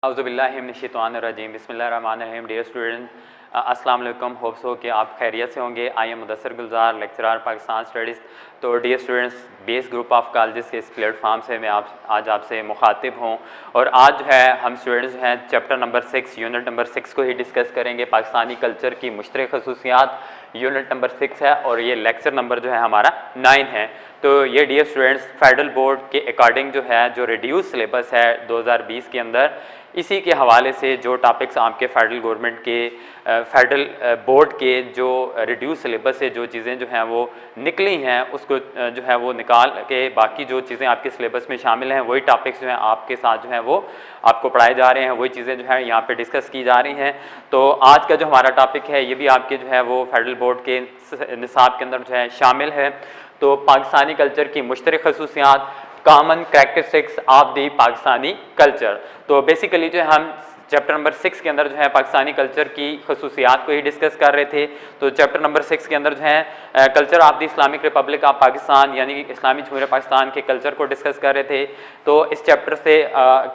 औज़ुबिल्लाहिमिनश्शैतानिर्रजीम बिस्मिल्लाहिर्रहमानिर्रहीम। Dear student, अस्सलाम वालेकुम। होप्स हो कि आप खैरियत से होंगे। I am Mudassir Gulzar, lecturer Pakistan studies. तो dear students, base group of colleges के इस प्लेटफॉर्म से मैं आज आपसे मुखातिब हूँ और आज जो है हम स्टूडेंट्स हैं चैप्टर नंबर 6 यूनिट नंबर 6 को ही डिस्कस करेंगे। पाकिस्तानी कल्चर की मुश्तरक खसूसियात यूनिट नंबर 6 है और ये लेक्चर नंबर जो है हमारा 9 है। तो ये डियर स्टूडेंट्स फेडरल बोर्ड के अकॉर्डिंग जो है जो रिड्यूस सिलेबस है 2020 के अंदर, इसी के हवाले से जो टॉपिक्स आपके फेडरल गवर्नमेंट के फेडरल बोर्ड के जो रिड्यूस सिलेबस से जो चीज़ें जो हैं वो निकली हैं उसको जो है वो निकाल के बाकी जो चीज़ें आपके सिलेबस में शामिल हैं वही टॉपिक्स जो हैं आपके साथ जो हैं वो आपको पढ़ाए जा रहे हैं, वही चीज़ें जो है यहाँ पे डिस्कस की जा रही हैं। तो आज का जो हमारा टॉपिक है ये भी आपके जो है वो फेडरल बोर्ड के निसाब के अंदर जो है शामिल है। तो पाकिस्तानी कल्चर की मुश्तरक खसूसियात, common characteristics of the Pakistani culture. तो बेसिकली जो हम चैप्टर नंबर 6 के अंदर जो है पाकिस्तानी कल्चर की खसूसियात को ही डिस्कस कर रहे थे। तो चैप्टर नंबर 6 के अंदर जो है culture of the Islamic Republic of Pakistan यानी कि इस्लामी जमहूरियत पाकिस्तान के कल्चर को डिस्कस कर रहे थे। तो इस चैप्टर से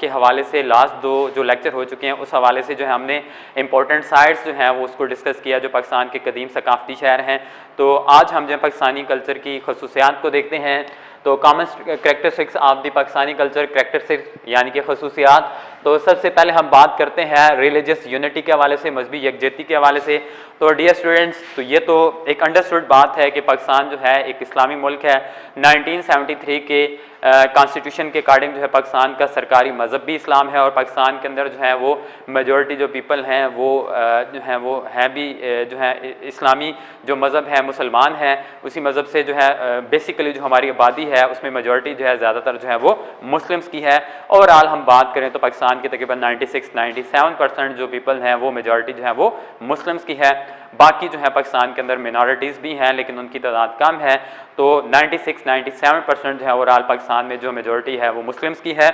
के हवाले से लास्ट दो जो लेक्चर हो चुके हैं उस हवाले से जो है हमने इंपॉर्टेंट साइट्स जो हैं वो उसको डिस्कस किया जो पाकिस्तान के कदीम सकाफती शहर हैं। तो आज हम जो पाकिस्तानी कल्चर की खसूसियात को देखते हैं। तो common characteristics of the Pakistani culture characteristics यानी कि खसूसियात। तो सबसे पहले हम बात करते हैं रिलीजियस यूनिटी के हवाले से, मजहबी यकजहती के हवाले से। तो डियर स्टूडेंट्स, तो ये तो एक अंडरस्टूड बात है कि पाकिस्तान जो है एक इस्लामी मुल्क है। 1973 के कॉन्स्टिट्यूशन के अकॉर्डिंग जो है पाकिस्तान का सरकारी मज़हब भी इस्लाम है और पाकिस्तान के अंदर जो है वो मेजॉरिटी जो पीपल हैं वो जो है वो हैं भी जो है इस्लामी जो मज़हब है मुसलमान हैं। उसी मज़हब से जो है बेसिकली जो हमारी आबादी है उसमें मेजॉरिटी जो है ज़्यादातर जो है वो मुस्लिम्स की है। ओवरऑल हम बात करें तो पाकिस्तान के तकरीबन 96-97% जो पीपल हैं वो मेजॉरिटी जो है वो मुस्लिम्स की है। बाकी जो है पाकिस्तान के अंदर मिनॉरिटीज़ भी हैं लेकिन उनकी तादाद कम है। तो 96-97% जो है ओवरऑल पाकिस्तान में जो मेजॉरिटी है वो मुस्लिम्स की है।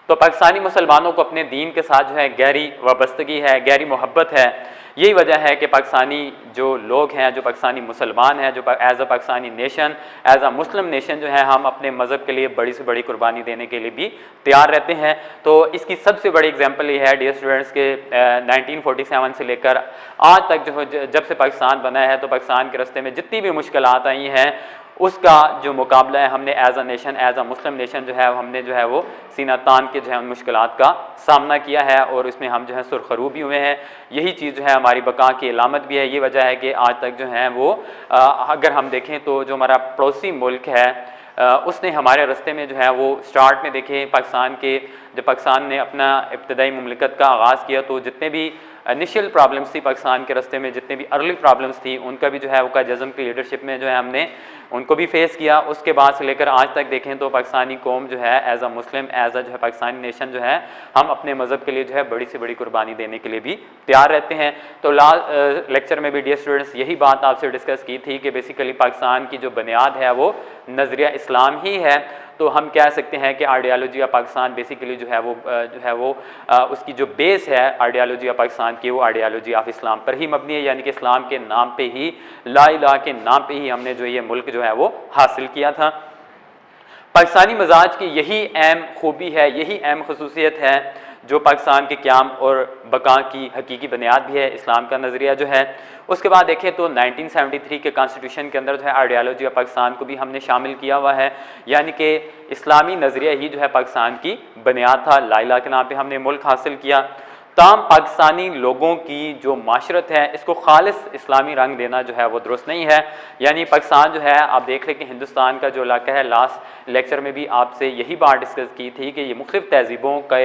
तो पाकिस्तानी मुसलमानों को अपने दीन के साथ जो है गहरी वाबस्तगी है, गहरी मोहब्बत है। यही वजह है कि पाकिस्तानी जो लोग हैं, जो पाकिस्तानी मुसलमान हैं, जो as a Pakistani nation, as a Muslim nation जो है हम अपने मज़हब के लिए बड़ी से बड़ी कुर्बानी देने के लिए भी तैयार रहते हैं। तो इसकी सबसे बड़ी एग्जांपल ये है डियर स्टूडेंट्स के 1947 से लेकर आज तक जब से पाकिस्तान बना है तो पाकिस्तान के रास्ते में जितनी भी मुश्किलात आई हैं उसका जो मुकाबला है हमने as a nation, as a Muslim nation जो है हमने जो है वो सीना तान के जो है उन मुश्किलात का सामना किया है और इसमें हम जो है सुरखरू भी हुए हैं। यही चीज़ जो है हमारी बका की अलामत भी है। ये वजह है कि आज तक जो है वो अगर हम देखें तो जो हमारा पड़ोसी मुल्क है उसने हमारे रास्ते में जो है वो स्टार्ट में देखें पाकिस्तान के जब पाकिस्तान ने अपना इब्तदाई मुमलिकत का आगाज़ किया तो जितने भी इनिशियल प्रॉब्लम्स थी पाकिस्तान के रास्ते में, जितने भी अर्ली प्रॉब्लम्स थी उनका भी जो है वक़ायद आज़म की लीडरशिप में जो है हमने उनको भी फेस किया। उसके बाद से लेकर आज तक देखें तो पाकिस्तानी कौम जो है as a Muslim, as a जो है पाकिस्तानी नेशन जो है हम अपने मज़हब के लिए जो है बड़ी से बड़ी कुर्बानी देने के लिए भी तैयार रहते हैं। तो लास्ट लेक्चर में भी डियर स्टूडेंट्स यही बात आपसे डिस्कस की थी कि बेसिकली पाकिस्तान की जो बुनियाद है वो नज़रिया इस्लाम ही है। तो हम कह सकते हैं कि आइडियालॉजी ऑफ पाकिस्तान बेसिकली जो है वो उसकी जो बेस है आइडियालॉजी ऑफ पाकिस्तान की वो आइडियालॉजी ऑफ इस्लाम पर ही मबनी है, यानी कि इस्लाम के नाम पे ही, ला इलाहा के नाम पे ही हमने जो ये मुल्क जो है वो हासिल किया था। पाकिस्तानी मिजाज की यही अहम खूबी है, यही अहम खसूसियत है जो पाकिस्तान के क़याम और बका की हकीकी बुनियाद भी है इस्लाम का नज़रिया जो है। उसके बाद देखें तो 1973 के कॉन्स्टिट्यूशन के अंदर जो है आइडियालॉजी ऑफ पाकिस्तान को भी हमने शामिल किया हुआ है, यानी कि इस्लामी नज़रिया ही जो है पाकिस्तान की बुनियाद था। ला इलाहा के नाम पे हमने मुल्क हासिल किया। तमाम पाकिस्तानी लोगों की जो माशरत है इसको खालिस इस्लामी रंग देना जो है वो दुरुस्त नहीं है। यानी पाकिस्तान जो है आप देख लें कि हिंदुस्तान का जो इलाका है, लास्ट लेक्चर में भी आपसे यही बात डिस्कस की थी कि ये मुख्तलिफ़ तहजीबों का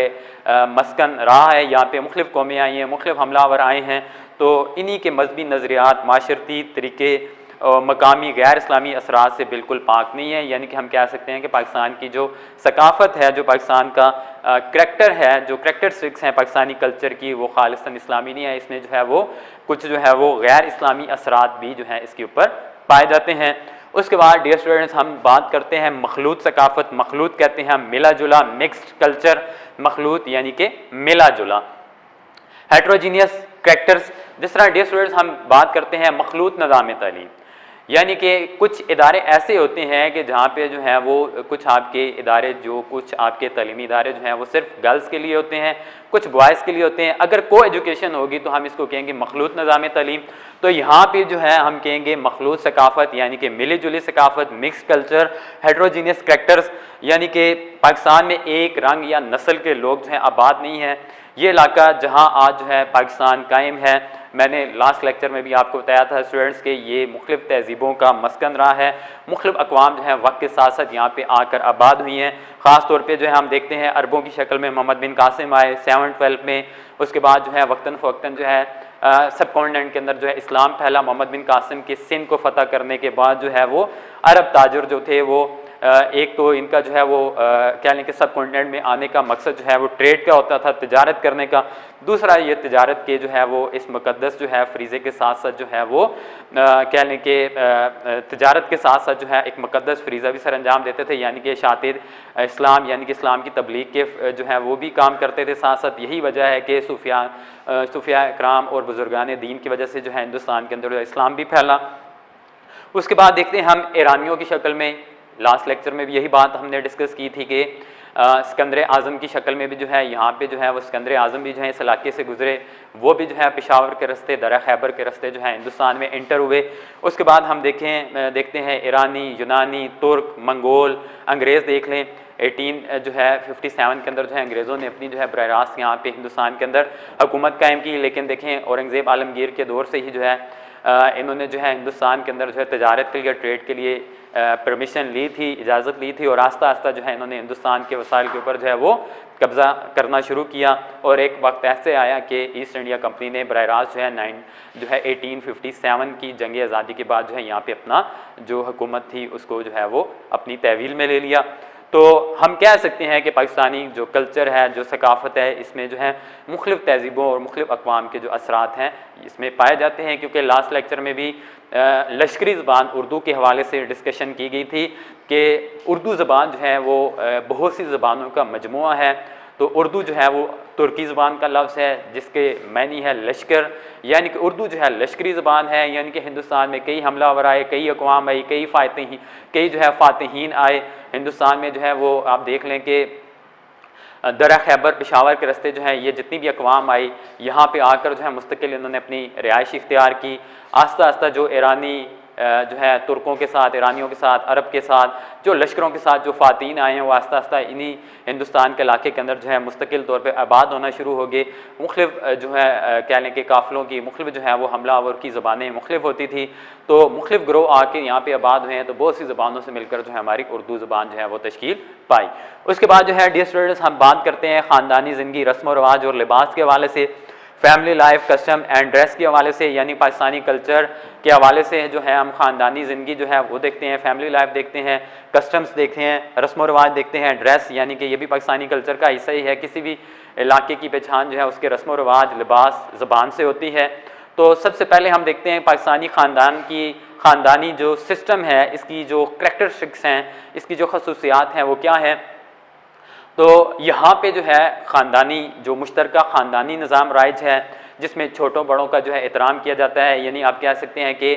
मस्कन रहा है। यहाँ पे मुख्तलिफ़ कौमें आई हैं, मुख्तलिफ़ हमलावर आए हैं। तो इन्हीं के मजहबी नज़रियात, माशरती तरीके मकामी गैर इस्लामी असरात से बिल्कुल पाक नहीं है। यानी कि हम कह सकते हैं कि पाकिस्तान की जो सकाफ़त है, जो पाकिस्तान का करैक्टर है, जो करैक्टरिस्टिक्स हैं पाकिस्तानी कल्चर की, वो खालिस्तान इस्लामी नहीं है। इसमें जो है वो कुछ जो है वो गैर इस्लामी असरात भी जो हैं इसके ऊपर पाए जाते हैं। उसके बाद डियर स्टूडेंट्स हम बात करते हैं मखलूत सकाफ़त। मखलूत कहते हैं मिला जुला, मिक्सड कल्चर। मखलूत यानी कि मिला जुला, हेट्रोजीनियस करैक्टर्स। जिस तरह डियर स्टूडेंट्स हम बात करते हैं मखलूत निज़ाम तालीम, यानी कि कुछ इदारे ऐसे होते हैं कि जहाँ पे जो है वो कुछ आपके इदारे कुछ आपके तालीमी इदारे जो हैं वो सिर्फ गर्ल्स के लिए होते हैं, कुछ बॉयज़ के लिए होते हैं। अगर को एजुकेशन होगी तो हम इसको कहेंगे मखलूत निज़ाम तालीम। तो यहाँ पे जो है हम कहेंगे मखलूत सकाफ़त, यानी कि मिली जुली सकाफ़त, मिक्स कल्चर, हेट्रोजीनियस करैक्टर्स, यानी कि पाकिस्तान में एक रंग या नस्ल के लोग जो हैं आबाद नहीं हैं। ये इलाका जहाँ आज जो है पाकिस्तान कायम है, मैंने लास्ट लेक्चर में भी आपको बताया था स्टूडेंट्स के ये मुख्तलिफ़ तहजीबों का मस्कन रहा है। मुख्तलिफ़ अक़वाम जो है वक्त के साथ साथ यहाँ पे आकर आबाद हुई हैं। ख़ास तौर पे जो है हम देखते हैं अरबों की शक्ल में मोहम्मद बिन कासिम आए 712 में। उसके बाद जो है वक्तन फ़वक्तन जो है सब कॉन्टिनेंट के अंदर जो है इस्लाम फैला। मोहम्मद बिन कासिम के सिंध को फ़तह करने के बाद जो है वो अरब ताजर जो थे वो एक तो इनका जो है वो क्या लें कि सब कॉन्टिनेंट में आने का मकसद जो है वो ट्रेड का होता था, तिजारत करने का। दूसरा ये तिजारत के जो है वो इस मुकद्दस जो है फ्रीज़े के साथ साथ जो है वो क्या लें कि तिजारत के साथ साथ जो है एक मुकद्दस फ्रीज़ा भी सर अंजाम देते थे, यानी कि शातिर इस्लाम यानी कि इस्लाम की तबलीग के जो है वो भी काम करते थे। साथ साथ यही वजह है कि सूफिया इकराम और बुजुर्गान दीन की वजह से जो है हिंदुस्तान के अंदर इस्लाम भी फैला। उसके बाद देखते हैं हम ईरानियों की शक्ल में। लास्ट लेक्चर में भी यही बात हमने डिस्कस की थी कि सिकंदर आज़म की शक्ल में भी जो है यहाँ पे जो है वो सिकंदर आज़म भी जो है इस इलाके से गुजरे, वो भी जो है पेशावर के रास्ते, दरा खैबर के रास्ते जो है हिंदुस्तान में इंटर हुए। उसके बाद हम देखते हैं ईरानी, यूनानी, तुर्क, मंगोल, अंग्रेज़ देख लें। 1857 के अंदर जो है अंग्रेज़ों ने अपनी जो है बराह रास्त यहाँ पे हिंदुस्तान के अंदर हुकूमत कायम की। लेकिन देखें औरंगज़ेब आलमगीर के दौर से ही जो है इन्होंने जो है हिंदुस्तान के अंदर जो है तजारत के लिए, ट्रेड के लिए परमिशन ली थी, इजाज़त ली थी, और आस्ता आस्ता जो है इन्होंने हिंदुस्तान के वसाइल के ऊपर जो है वो कब्ज़ा करना शुरू किया। और एक वक्त ऐसे आया कि ईस्ट इंडिया कंपनी ने बराह रास्त जो है 1857 की जंग आज़ादी के बाद जो है यहाँ पे अपना जो हुकूमत थी उसको जो है वो अपनी तहवील में ले लिया। तो हम कह सकते हैं कि पाकिस्तानी जो कल्चर है, जो सकाफ़त है, इसमें जो है मुख्तलिफ़ तहज़ीबों और मुख्तलिफ़ अक़वाम के जो असरात हैं इसमें पाए जाते हैं। क्योंकि लास्ट लेक्चर में भी लश्करी ज़बान उर्दू के हवाले से डिस्कशन की गई थी कि उर्दू ज़बान जो है वो बहुत सी ज़बानों का मजमुआ है। तो उर्दू जो है वो तुर्की ज़बान का लफ्ज़ है जिसके मानी है लश्कर, यानी कि उर्दू जो है लश्करी ज़बान है। यानी कि हिंदुस्तान में कई हमलावर आए, कई अक़वाम आई, कई जो है फ़ातिहीन आए हिंदुस्तान में। जो है वो आप देख लें कि दरा खैबर, पेशावर के रास्ते जो है ये जितनी भी अक़वाम आई यहाँ पे आकर जो है मुस्तकिल इन्होंने अपनी रिहाइश इख्तियार की। आस्ता आस्ता जो ईरानी जो है तुर्कों के साथ, ईरानियों के साथ, अरब के साथ, जो लश्करों के साथ जो फ़ातीन आए हैं वो आस्ता आस्ता इन्हीं हिंदुस्तान के इलाके के अंदर जो है मुस्तकिल तौर पे आबाद होना शुरू हो गए। मुख्तलिफ़ जो है कह लें कि काफ़िलों की मुख्तलिफ़ जो है वो हमलावर की ज़बानें मुख्तलिफ़ होती थी। तो मुख्तलिफ़ ग्रोह आके यहाँ पे आबाद हुए हैं, तो बहुत सी ज़बानों से मिलकर जो है हमारी उर्दू ज़बान जो है वो तश्कील पाई। उसके बाद जो है डियर स्टूडेंट्स हम बात करते हैं ख़ानदानी ज़िंदगी, रस्म व रवाज और लिबास के हवाले से, family life, custom and dress के हवाले से, यानी पाकिस्तानी कल्चर के हवाले से जो है हम ख़ानदानी ज़िंदगी जो है वो देखते हैं, फैमिली लाइफ देखते हैं, कस्टम्स देखते हैं, रस्म व रवाज देखते हैं, ड्रेस यानी कि ये भी पाकिस्तानी कल्चर का हिस्सा ही है। किसी भी इलाके की पहचान जो है उसके रस्म व रवाज, लिबास, ज़बान से होती है। तो सबसे पहले हम देखते हैं पाकिस्तानी ख़ानदान की ख़ानदानी जो सिस्टम है, इसकी जो करैक्टरिस्टिक्स हैं, इसकी जो खसूसियात हैं वो क्या है। तो यहाँ पे जो है ख़ानदानी जो मुश्तरका ख़ानदानी निज़ाम राइज है जिसमें छोटों बड़ों का जो है एहतराम किया जाता है। यानी आप कह सकते हैं कि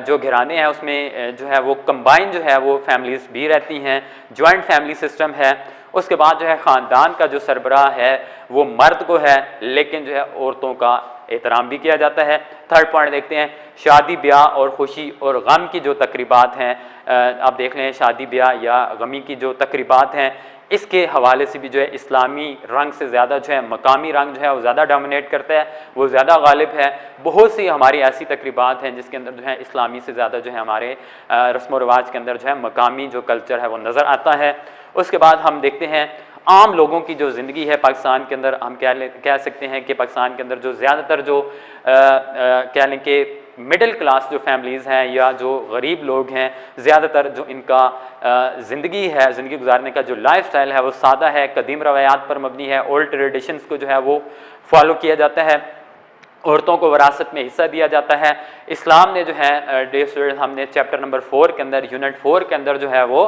जो घराने हैं उसमें जो है वो कंबाइन जो है वो फैमिलीज़ भी रहती हैं, जॉइंट फैमिली सिस्टम है। उसके बाद जो है ख़ानदान का जो सरबराह है वो मर्द को है, लेकिन जो है औरतों का एहतराम भी किया जाता है। थर्ड पॉइंट देखते हैं शादी ब्याह और खुशी और गम की जो तकरीबात हैं, आप देख लें शादी ब्याह या गमी की जो तकरीबात हैं इसके हवाले से भी जो है इस्लामी रंग से ज़्यादा जो है मकामी रंग जो है वो ज़्यादा डोमिनेट करता है, वो ज़्यादा गालिब है। बहुत सी हमारी ऐसी तकरीबात हैं जिसके अंदर जो है इस्लामी से ज़्यादा जो है हमारे रस्म व रिवाज के अंदर जो है मकामी जो कल्चर है वो नज़र आता है। उसके बाद हम देखते हैं आम लोगों की जो ज़िंदगी है पाकिस्तान के अंदर, हम कह सकते हैं कि पाकिस्तान के अंदर जो ज़्यादातर जो कह लें कि मिडिल क्लास जो फैमिलीज़ हैं या जो गरीब लोग हैं, ज़्यादातर जो इनका ज़िंदगी है, ज़िंदगी गुजारने का जो लाइफ स्टाइल है वो सादा है, कदीम रवायात पर मबनी है, ओल्ड ट्रेडिशंस को जो है वो फॉलो किया जाता है। औरतों को विरासत में हिस्सा दिया जाता है। इस्लाम ने जो है डियर स्टूडेंट, हमने चैप्टर नंबर 4 के अंदर, यूनिट 4 के अंदर जो है वो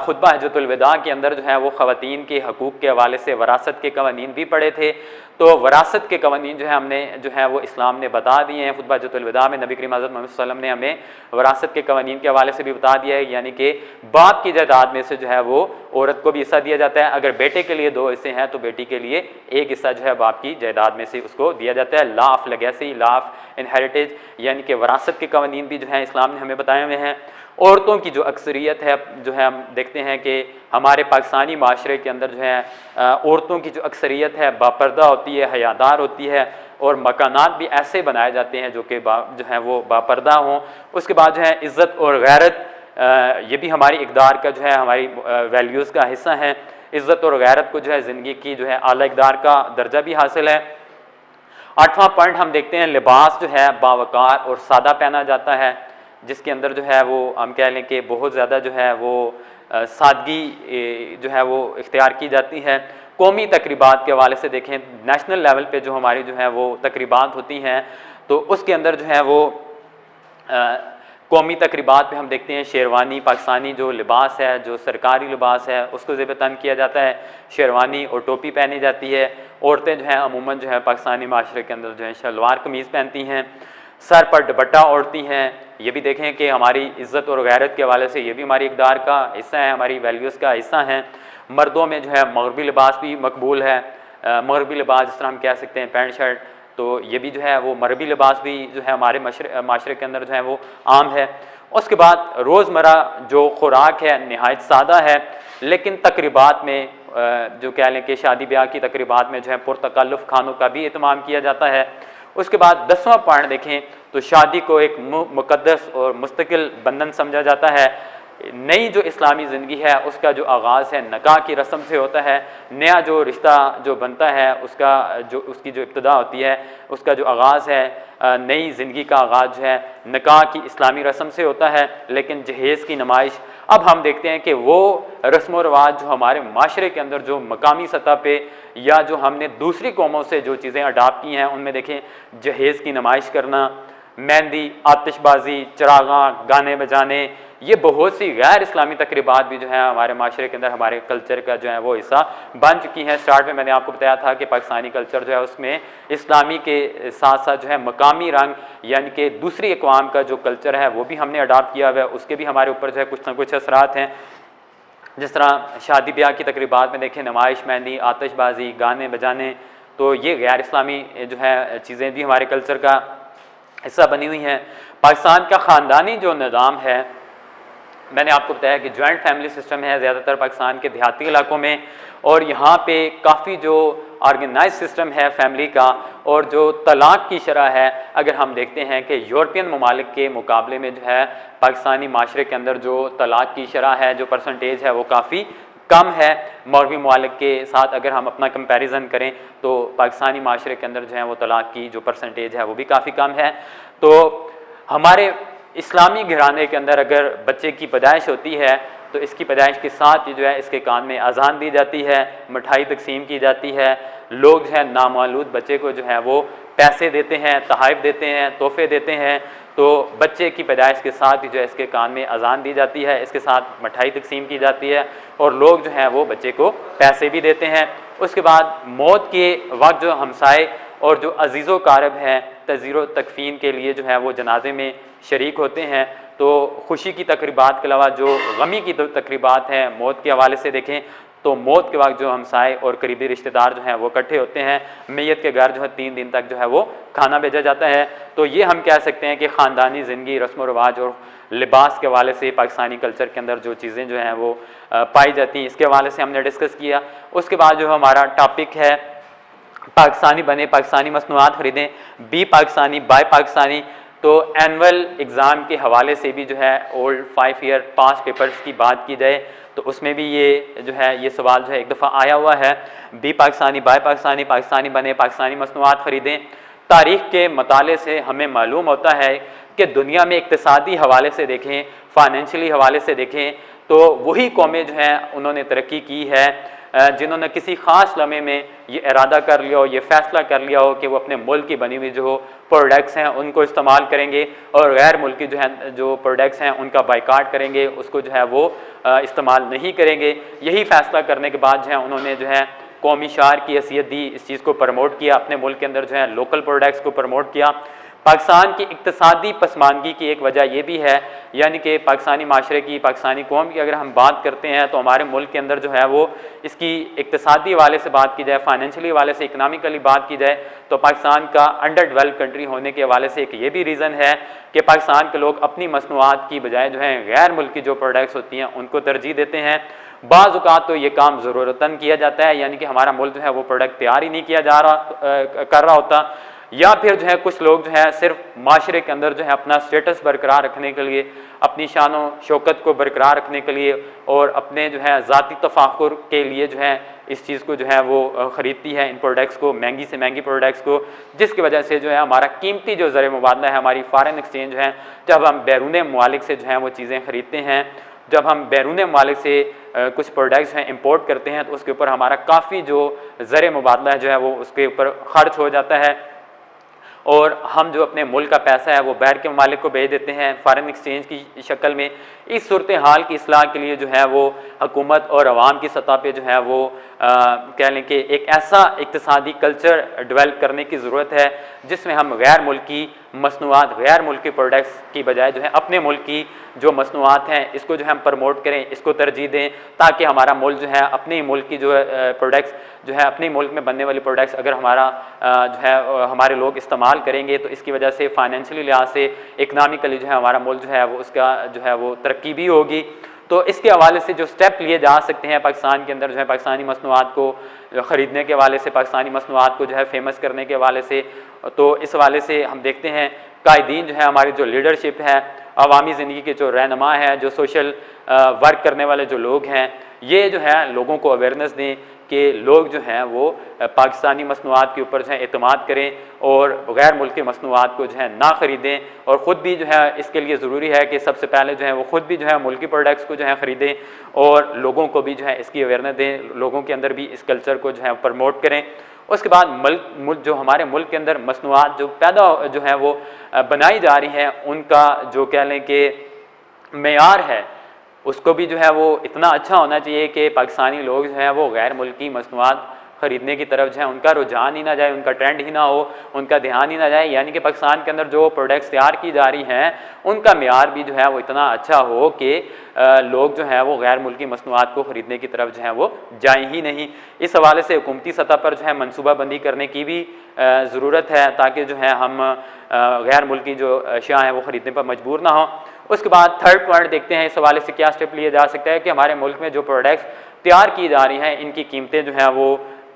खुतबा हज्जतुल विदा के अंदर जो है वो ख़वातीन के हकूक़ के हवाले से वरासत के कवानीन भी पढ़े थे। तो वरासत के कवानीन जो है हमने जो है वो इस्लाम ने बता दिए हैं। खुतबा हज्जतुल विदा में नबी करीम हज़रत मोहम्मद सल्लल्लाहु अलैहि वसल्लम ने हमें वरासत के कवानीन के हवाले से भी बता दिया है, यानी कि बाप की जायदाद में से जो है वो औरत को भी हिस्सा दिया जाता है। अगर बेटे के लिए 2 हिस्से हैं तो बेटी के लिए 1 हिस्सा जो है बाप की जायदाद में से उसको दिया जाता है। Law of legacy, law of inheritage, यानी कि वरासत के कवानीन भी जो है इस्लाम ने हमें बताए हुए हैं। औरतों की जो अक्सरियत है जो है, हम देखते हैं कि हमारे पाकिस्तानी माशरे के अंदर जो है औरतों की जो अक्सरियत है बापर्दा होती है, हयादार होती है, और मकानात भी ऐसे बनाए जाते हैं जो कि जो है वो बापर्दा हों। उसके बाद जो है इज़्ज़त और गैरत, ये भी हमारी इक़दार का जो है, हमारी वैल्यूज़ का हिस्सा है। इज़्ज़त और गैरत को जो है ज़िंदगी की जो है आला इक़दार का दर्जा भी हासिल है। 8वां पॉइंट हम देखते हैं, लिबास जो है बावकार और सादा पहना जाता है, जिसके अंदर जो है वो हम कह लें कि बहुत ज़्यादा जो है वो सादगी जो है वो इख्तियार की जाती है। कौमी तकरीबात के हवाले से देखें, नेशनल लेवल पे जो हमारी जो है वो तकरीबात होती हैं, तो उसके अंदर जो है वो कौमी तकरीबात पे हम देखते हैं शेरवानी, पाकिस्तानी जो लिबास है, जो सरकारी लिबास है, उसको ज़ेब-ए-तन किया जाता है। शेरवानी और टोपी पहनी जाती है। औरतें जो हैं अमूमन जो है पाकिस्तानी माशरे के अंदर जो है शलवार कमीज़ पहनती हैं, सर पर दुपट्टा ओढ़ती हैं। ये भी देखें कि हमारी इज़्ज़त और गैरत के हवाले से ये भी हमारी इक़दार का हिस्सा है, हमारी वैल्यूज़ का हिस्सा है। मर्दों में जो है मगरबी लिबास भी मकबूल है। मगरबी लिबास जिस तरह हम कह सकते हैं पैंट शर्ट, तो ये भी जो है वो मगरबी लिबास भी जो है हमारे माशरे के अंदर जो है वो आम है। उसके बाद रोज़मर्रा जो खुराक है नहायत सादा है, लेकिन तकरीबात में जो कह लें कि शादी ब्याह की तकरीबात में जो है पुरतकल्लुफ़ खानों का भी एहतमाम किया जाता है। उसके बाद 10वां पॉइंट देखें तो शादी को एक मुक़द्दस और मुस्तकिल बंधन समझा जाता है। नई जो इस्लामी ज़िंदगी है उसका जो आगाज़ है निकाह की रस्म से होता है। नया जो रिश्ता जो बनता है उसकी जो इब्तिदा होती है, उसका जो आगाज़ है, नई ज़िंदगी का आगाज़ जो है निकाह की इस्लामी रस्म से होता है। लेकिन जहेज़ की नुमाइश, अब हम देखते हैं कि वो रस्म व रिवाज जो हमारे माशरे के अंदर जो मकामी सतह पे या जो हमने दूसरी कौमों से जो चीज़ें अडाप्ट की हैं, उनमें देखें जहेज़ की नुमाइश करना, मेहंदी, आतिशबाजी, चरागां, गाने बजाने, ये बहुत सी गैर इस्लामी तकरीबात भी जो है हमारे माशरे के अंदर हमारे कल्चर का जो है वो हिस्सा बन चुकी हैं। स्टार्ट में मैंने आपको बताया था कि पाकिस्तानी कल्चर जो है उसमें इस्लामी के साथ साथ जो है मकामी रंग, यानी कि दूसरी अक़वाम का जो कल्चर है वो भी हमने अडाप्ट किया हुआ है। उसके भी हमारे ऊपर जो है कुछ ना कुछ असरात हैं। जिस तरह शादी ब्याह की तकरीबात में देखें नुमाइश, मेहंदी, आतिशबाजी, गाने बजाने, तो ये गैर इस्लामी जो है चीज़ें भी हमारे कल्चर का हिस्सा बनी हुई हैं। पाकिस्तान का ख़ानदानी जो निज़ाम है, मैंने आपको बताया कि जॉइंट फैमिली सिस्टम है ज़्यादातर पाकिस्तान के देहाती इलाकों में, और यहाँ पे काफ़ी जो ऑर्गेनाइज सिस्टम है फैमिली का, और जो तलाक की शरह है, अगर हम देखते हैं कि यूरोपियन ममालिक के मुकाबले में जो है पाकिस्तानी माशरे के अंदर जो तलाक की शरह है, जो परसेंटेज है वो काफ़ी कम है। मगरबी ममालिक के साथ अगर हम अपना कंपैरिजन करें तो पाकिस्तानी माशरे के अंदर जो है वो तलाक की जो परसेंटेज है वो भी काफ़ी कम है। तो हमारे इस्लामी घराने के अंदर अगर बच्चे की पैदाइश होती है तो इसकी पैदाइश के साथ ही जो है इसके कान में अजान दी जाती है, मिठाई तकसीम की जाती है। लोग जो है नामालूद बच्चे को जो है वो पैसे देते हैं, तोहफ़े देते हैं, तोहफे देते हैं। तो बच्चे की पैदाइश के साथ ही जो है इसके कान में अजान दी जाती है, इसके साथ मिठाई तकसीम की जाती है, और लोग जो हैं वो बच्चे को पैसे भी देते हैं। उसके बाद मौत के वक्त जो हमसाए और जो अजीज़ व कारब हैं तज़ीरो तकफ़ीन के लिए जो है वो जनाजे में शरीक होते हैं। तो खुशी की तकरीबात के अलावा जो गमी की तकरीबात हैं मौत के हवाले से देखें तो मौत के वक्त जो हमसाए और करीबी रिश्तेदार जो हैं वो इकट्ठे होते हैं। मैयत के घर जो है 3 दिन तक जो है वो खाना भेजा जाता है। तो ये हम कह सकते हैं कि ख़ानदानी ज़िंदगी, रस्म व रिवाज और लिबास के हवाले से पाकिस्तानी कल्चर के अंदर जो चीज़ें जो हैं वो पाई जाती हैं, इसके हवाले से हमने डिस्कस किया। उसके बाद जो हमारा टॉपिक है पाकिस्तानी बने, पाकिस्तानी मसनूआत ख़रीदें, बी पाकिस्तानी बाय पाकिस्तानी। तो एनुअल एग्ज़ाम के हवाले से भी जो है ओल्ड 5 ईयर पास्ट पेपर्स की बात की जाए तो उसमें भी ये जो है ये सवाल जो है एक दफ़ा आया हुआ है, बी पाकिस्तानी बाय पाकिस्तानी, पाकिस्तानी बने, पाकिस्तानी मसनूआत ख़रीदें। तारीख़ के मताले से हमें मालूम होता है कि दुनिया में इक़्तिसादी हवाले से देखें, फाइनेंशियली हवाले से देखें तो वही कौमें जो हैं उन्होंने तरक्की की है जिन्होंने किसी ख़ास लम्हे में ये इरादा कर लिया हो, ये फ़ैसला कर लिया हो कि वो अपने मुल्क की बनी हुई जो प्रोडक्ट्स हैं उनको इस्तेमाल करेंगे और गैर मुल्की जो प्रोडक्ट्स हैं उनका बाइकाट करेंगे, उसको जो है वो इस्तेमाल नहीं करेंगे। यही फ़ैसला करने के बाद जो है उन्होंने जो है कौमी शार की हैसियत दी, इस चीज़ को प्रमोट किया, अपने मुल्क के अंदर जो है लोकल प्रोडक्ट्स को प्रमोट किया। पाकिस्तान की इक्तिसादी पसमानगी की एक वजह यह भी है, यानी कि पाकिस्तानी माशरे की, पाकिस्तानी कौम की अगर हम बात करते हैं तो हमारे मुल्क के अंदर जो है वो इसकी इक्तिसादी वाले से बात की जाए, फाइनेंशियली वाले से, इकनॉमिकली बात की जाए तो पाकिस्तान का अंडर डेवलप कंट्री होने के हवाले से एक ये भी रीज़न है कि पाकिस्तान के लोग अपनी मसनूआत की बजाय जो है गैर मुल्की जो प्रोडक्ट्स होती हैं उनको तरजीह देते हैं। बाज़ औक़ात तो ये काम ज़रूरतन किया जाता है, यानी कि हमारा मुल्क जो है वो प्रोडक्ट तैयार ही नहीं किया जा रहा कर रहा होता, या फिर जो है कुछ लोग जो है सिर्फ माशरे के अंदर जो है अपना स्टेटस बरकरार रखने के लिए, अपनी शान व शौकत को बरकरार रखने के लिए और अपने जो है ज़ाती तफाकुर के लिए जो है इस चीज़ को जो है वो ख़रीदती है, इन प्रोडक्ट्स को, महंगी से महंगी प्रोडक्ट्स को, जिसकी वजह से जो है हमारा कीमती जो ज़र मुबादला है, हमारी फ़ॉरेन एक्सचेंज है, जब हम बैरून ममालिक से जो है वो चीज़ें ख़रीदते हैं, जब हम बैरून ममालिक से कुछ प्रोडक्ट्स हैं इंपोर्ट करते हैं तो उसके ऊपर हमारा काफ़ी जो ज़र मुबादला है जो है वो उसके ऊपर खर्च हो जाता है और हम जो अपने मुल्क का पैसा है वो बाहर के ममालिक को भेज देते हैं फ़ॉरेन एक्सचेंज की शक्ल में। इस सूरत हाल की इस्लाह के लिए जो है वो हुकूमत और अवाम की सतह पे जो है वो कह लें कि एक ऐसा इक़्तिसादी कल्चर डेवलप करने की ज़रूरत है जिसमें हम गैर मुल्की मसनूआत, गैर मुल्की प्रोडक्ट्स की बजाय जो है अपने मुल्क की जो मसनूआत हैं इसको जो है हम प्रमोट करें, इसको तरजीह दें, ताकि हमारा मुल्क जो है अपने ही मुल्क की जो प्रोडक्ट्स जो है अपने मुल्क में बनने वाली प्रोडक्ट्स अगर हमारा जो है हमारे लोग इस्तेमाल करेंगे तो इसकी वजह से फाइनेंशियली लिहाज से, इकनॉमिकली जो है हमारा मुल्क जो है वो उसका जो है वो तरक्की भी होगी। तो इसके हवाले से जो स्टेप लिए जा सकते हैं पाकिस्तान के अंदर जो है पाकिस्तानी मसनूआत को ख़रीदने के हवाले से, पाकिस्तानी मसनूआत को जो है फेमस करने के हवाले से, तो इस हवाले से हम देखते हैं कायदीन जो है हमारी जो लीडरशिप है, अवामी ज़िंदगी के जो रहनुमा है, जो सोशल वर्क करने वाले जो लोग हैं, ये जो है लोगों को अवेयरनेस दें कि लोग जो हैं वो पाकिस्तानी मसनूआत के ऊपर जो है एतमाद करें और गैर मुल्की मसनूआत को जो है ना ख़रीदें, और ख़ुद भी जो है इसके लिए ज़रूरी है कि सबसे पहले जो है वो ख़ुद भी जो है मुल्की प्रोडक्ट्स को जो है ख़रीदें और लोगों को भी जो है इसकी अवेयरनेस दें, लोगों के अंदर भी इस कल्चर को जो है प्रमोट करें। उसके बाद मुल्क जो हमारे मुल्क के अंदर मसनूआत जो पैदा जो है वो बनाई जा रही हैं उनका जो कह लें कि मेयार है उसको भी जो है वो इतना अच्छा होना चाहिए कि पाकिस्तानी लोग जो है वो गैर मुल्की मसनूआत ख़रीदने की तरफ जो है उनका रुझान ही ना जाए, उनका ट्रेंड ही ना हो, उनका ध्यान ही ना जाए, यानी कि पाकिस्तान के अंदर जो प्रोडक्ट्स तैयार की जा रही हैं उनका मेयार भी जो है वो इतना अच्छा हो कि लोग जो है वो गैर मुल्की मसनूआत को ख़रीदने की तरफ जो है वो जाएँ ही नहीं। इस हवाले से हुकूमती सतह पर जो है मनसूबाबंदी करने की भी ज़रूरत है ताकि जो है हम गैर मुल्की जो अशिया हैं वो ख़रीदने पर मजबूर ना हो। उसके बाद थर्ड पॉइंट देखते हैं इस हवाले से क्या स्टेप लिए जा सकता है कि हमारे मुल्क में जो प्रोडक्ट्स तैयार की जा रही हैं इनकी कीमतें जो हैं वो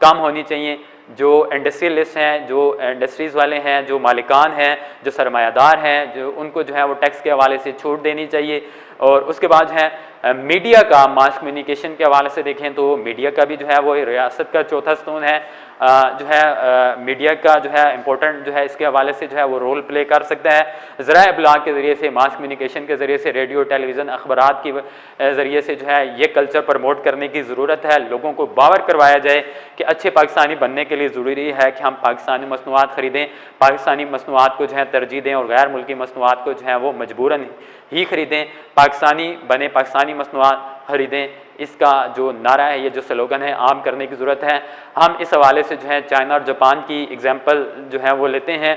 कम होनी चाहिए। जो इंडस्ट्रियलिस्ट हैं, जो इंडस्ट्रीज़ वाले हैं, जो मालिकान हैं, जो सरमायादार हैं, जो उनको जो है वो टैक्स के हवाले से छूट देनी चाहिए। और उसके बाद जो है मीडिया का, मास कम्युनिकेशन के हवाले से देखें तो मीडिया का भी जो है वो रियासत का चौथा स्तून है, जो है मीडिया का जो है इम्पोर्टेंट जो है इसके हवाले से जो है वो रोल प्ले कर सकता है। ज़राए इब्लाग के ज़रिए से, मास कम्युनिकेशन के ज़रिए से, रेडियो, टेलीविज़न, अखबारात के ज़रिए से जो है ये कल्चर प्रमोट करने की ज़रूरत है। लोगों को बावर करवाया जाए कि अच्छे पाकिस्तानी बनने के लिए ज़रूरी है कि हम पाकिस्तानी मसनूआत ख़रीदें, पाकिस्तानी मसनूआत को जो है तरजीह दें और गैर मुल्की मसनूआत को जो है वो मजबूरन ही ख़रीदें। पाकिस्तानी बने, पाकिस्तानी मसनूआत ख़रीदें, इसका जो नारा है, ये जो स्लोगन है, आम करने की ज़रूरत है। हम इस हवाले से जो है चाइना और जापान की एग्जाम्पल जो है वो लेते हैं।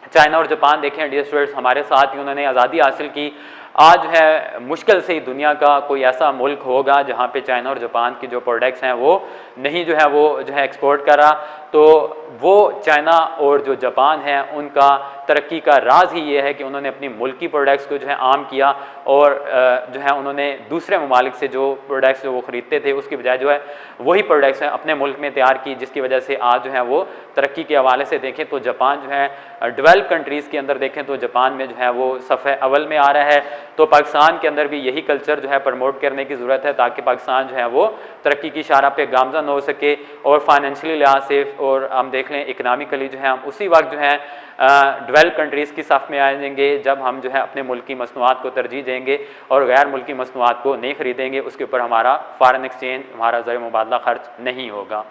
चाइना और जापान देखें डियर स्टूडेंट्स, हमारे साथ ही उन्होंने आज़ादी हासिल की। आज है मुश्किल से ही दुनिया का कोई ऐसा मुल्क होगा जहाँ पे चाइना और जापान की जो प्रोडक्ट्स हैं वो नहीं जो है एक्सपोर्ट कर रहा। तो वो चाइना और जो जापान है उनका तरक्की का राज ही ये है कि उन्होंने अपनी मुल्की प्रोडक्ट्स को जो है आम किया और जो है उन्होंने दूसरे ममालिक से जो प्रोडक्ट्स जो वो ख़रीदते थे उसकी बजाय जो है वही प्रोडक्ट्स हैं अपने मुल्क में तैयार की, जिसकी वजह से आज जो है वो तरक्की के हवाले से देखें तो जापान जो है डेवलप कंट्रीज़ के अंदर देखें तो जापान में जो है वो सफ़े अव्वल में आ रहा है। तो पाकिस्तान के अंदर भी यही कल्चर जो है प्रमोट करने की ज़रूरत है ताकि पाकिस्तान जो है वो तरक्की की शारा पे गामज़न हो सके और फाइनेंशियली लिहाज से, और हम देख लें इकनॉमिकली जो है हम उसी वक्त जो है डेवलप कंट्रीज़ की सफ़ में आ जाएंगे जब हम जो है अपने मुल्क की मसनूआत को तरजीह देंगे और गैर मुल्की मसनूआत को नहीं ख़रीदेंगे, उसके ऊपर हमारा फ़ॉरेन एक्सचेंज, हमारा ज़र मुबादला ख़र्च नहीं होगा।